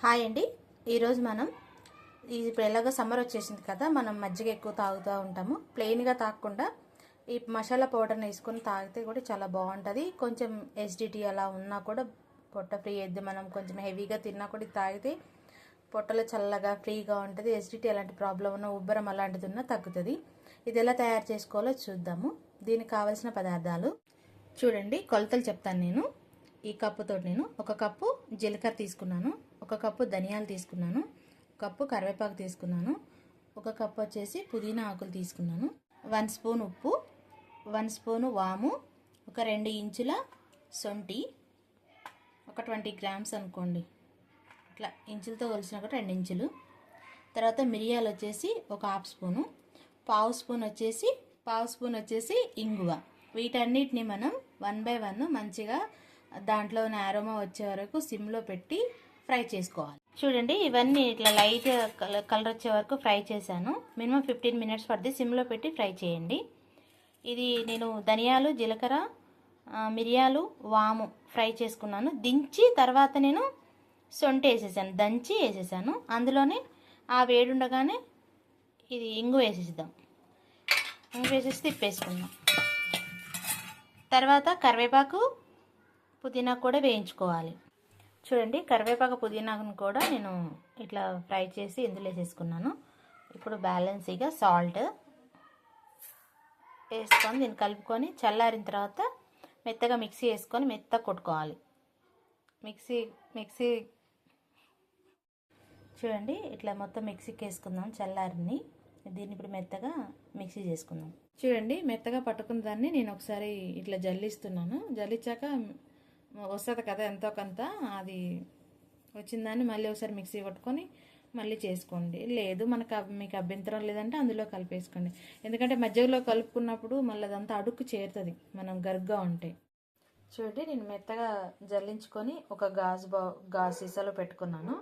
Hi అండి. ఈరోజు మనం ఇప్పుడు ఎలాగో సమ్మర్ వచ్చేసింది కదా, మనం మజ్జిగ ఎక్కువ తాగుతూ ఉంటాము. ప్లెయిన్గా తాగకుండా ఈ మసాలా పౌడర్ని వేసుకొని తాగితే కూడా చాలా బాగుంటుంది. కొంచెం ఎసిడిటీ అలా ఉన్నా కూడా పొట్ట ఫ్రీ అయ్యిద్ది. మనం కొంచెం హెవీగా తిన్నా కూడా ఇది తాగితే పొట్టలో చల్లగా ఫ్రీగా ఉంటుంది. ఎసిడిటీ అలాంటి ప్రాబ్లం ఉన్న, ఉబ్బరం అలాంటిది ఉన్నా తగ్గుతుంది. ఇది ఎలా తయారు చేసుకోవాలో చూద్దాము. దీనికి కావాల్సిన పదార్థాలు చూడండి, కొలతలు చెప్తాను నేను. ఈ కప్పుతో నేను 1 కప్పు జీలకర్ర తీసుకున్నాను, 1 కప్పు ధనియాలు తీసుకున్నాను, 1 కప్పు కరివేపాకు తీసుకున్నాను, 1 కప్పు వచ్చేసి పుదీనా ఆకులు తీసుకున్నాను, 1 స్పూన్ ఉప్పు, 1 స్పూను వాము, ఒక 2 ఇంచుల సొంటి, ఒక 20 గ్రామ్స్ అనుకోండి, ఇట్లా ఇంచులతో కొలిసిన కూడా 2 ఇంచులు. తర్వాత మిరియాలు వచ్చేసి ఒక హాఫ్ స్పూను, పావు స్పూన్ వచ్చేసి ఇంగువ. వీటన్నిటిని మనం 1 బై 1 మంచిగా దాంట్లో ఉన్న అరోమా వచ్చే వరకు సిమ్లో పెట్టి ఫ్రై చేసుకోవాలి. చూడండి, ఇవన్నీ ఇట్లా లైట్ కలర్ వచ్చే వరకు ఫ్రై చేశాను. మినిమం 15 మినిట్స్ పడుతుంది. సిమ్లో పెట్టి ఫ్రై చేయండి. ఇది నేను ధనియాలు, జీలకర్ర, మిరియాలు, వాము ఫ్రై చేసుకున్నాను. దించి తర్వాత నేను సొంటి వేసేసాను, దంచి వేసేసాను. అందులోనే ఆ వేడుండగానే ఇది ఇంగు వేసేద్దాం. ఇంగు వేసేసి తిప్పేసుకుందాం. తర్వాత కరివేపాకు, పుదీనా కూడా వేయించుకోవాలి. చూడండి, కరివేపాకు పుదీనాను కూడా నేను ఇట్లా ఫ్రై చేసి ఇందులో వేసేసుకున్నాను. ఇప్పుడు బ్యాలెన్సీగా సాల్ట్ వేసుకొని దీన్ని కలుపుకొని చల్లారిన తర్వాత మెత్తగా మిక్సీ వేసుకొని మెత్తగా కొట్టుకోవాలి. మిక్సీ చూడండి, ఇట్లా మొత్తం మిక్సీకి వేసుకుందాం చల్లారిని. దీన్ని ఇప్పుడు మెత్తగా మిక్సీ చేసుకుందాం. చూడండి, మెత్తగా పట్టుకున్న దాన్ని నేను ఒకసారి ఇట్లా జల్లిస్తున్నాను. జల్లించాక వస్తుంది కదా ఎంతో కొంత, అది వచ్చిన దాన్ని మళ్ళీ ఒకసారి మిక్సీ కొట్టుకొని మళ్ళీ చేసుకోండి. లేదు మీకు అభ్యంతరం లేదంటే అందులో కలిపేసుకోండి. ఎందుకంటే మధ్యలో కలుపుకున్నప్పుడు మళ్ళీ అదంతా అడుక్కు చేరుతుంది మనం గరుగ్గా ఉంటే. చూడండి, నేను మెత్తగా జల్లించుకొని ఒక గాజు సీసాలో పెట్టుకున్నాను.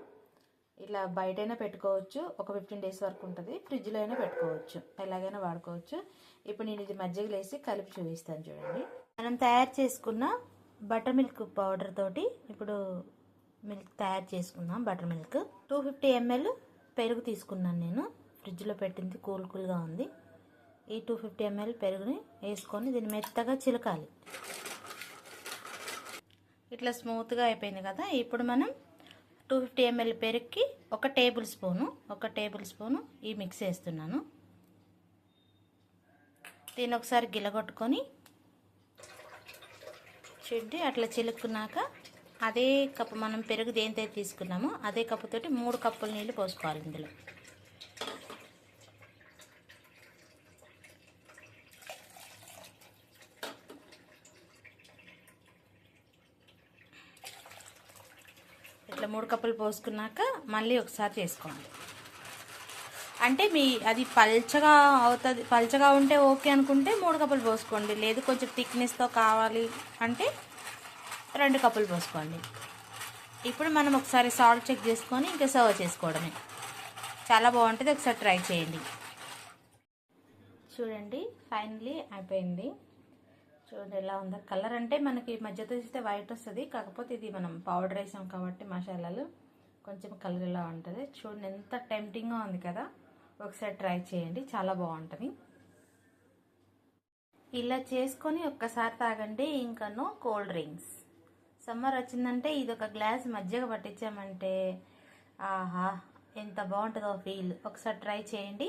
ఇలా బయటైనా పెట్టుకోవచ్చు, ఒక 15 డేస్ వరకు ఉంటుంది. ఫ్రిడ్జ్లో అయినా పెట్టుకోవచ్చు, ఎలాగైనా వాడుకోవచ్చు. ఇప్పుడు నేను ఇది మజ్జిగలో వేసి కలిపి చూపిస్తాను. చూడండి, మనం తయారు చేసుకున్న బటర్ మిల్క్ పౌడర్ తోటి ఇప్పుడు మిల్క్ తయారు చేసుకుందాం. బటర్ మిల్క్ 250 ml పెరుగు తీసుకున్నాను నేను. ఫ్రిడ్జ్లో పెట్టింది కూల్గా ఉంది. ఈ 250 ml పెరుగుని వేసుకొని దీన్ని మెత్తగా చిలకాలి. ఇట్లా స్మూత్గా అయిపోయింది కదా. ఇప్పుడు మనం 250 ml పెరుగుకి 1 టేబుల్ స్పూను ఈ మిక్స్ వేస్తున్నాను. దీన్ని ఒకసారి గిలగొట్టుకొని చూడండి, అట్లా చిలుక్కున్నాక అదే కప్పు మనం పెరుగు దేంతో తీసుకున్నామో అదే కప్పుతోటి 3 కప్పుల నీళ్ళు పోసుకోవాలి ఇందులో. ఇట్లా 3 కప్పులు పోసుకున్నాక మళ్ళీ ఒకసారి చేసుకోండి. అంటే అది పల్చగా అవుతుంది. పల్చగా ఉంటే ఓకే అనుకుంటే 3 కప్పులు పోసుకోండి. లేదు కొంచెం థిక్నెస్తో కావాలి అంటే 2 కప్పులు పోసుకోండి. ఇప్పుడు మనం ఒకసారి సాల్ట్ చెక్ చేసుకొని ఇంకా సర్వ్ చేసుకోవడమే. చాలా బాగుంటుంది, ఒకసారి ట్రై చేయండి. చూడండి, ఫైనలీ అయిపోయింది. చూడండి ఎలా ఉందో. కలర్ అంటే మనకి మధ్యతో చూస్తే వైట్ వస్తుంది, కాకపోతే ఇది మనం పౌడర్ వేసాం కాబట్టి మసాలాలు కొంచెం కలర్ ఇలా ఉంటుంది. చూడండి ఎంత టెంప్టింగ్గా ఉంది కదా. ఒకసారి ట్రై చేయండి, చాలా బాగుంటుంది. ఇలా చేసుకొని ఒక్కసారి తాగండి, ఇంకా నో కోల్డ్ డ్రింక్స్. సమ్మర్ వచ్చిందంటే ఇది ఒక గ్లాస్ మజ్జిగ పట్టించామంటే ఆహా ఎంత బాగుంటుందో ఫీల్. ఒకసారి ట్రై చేయండి.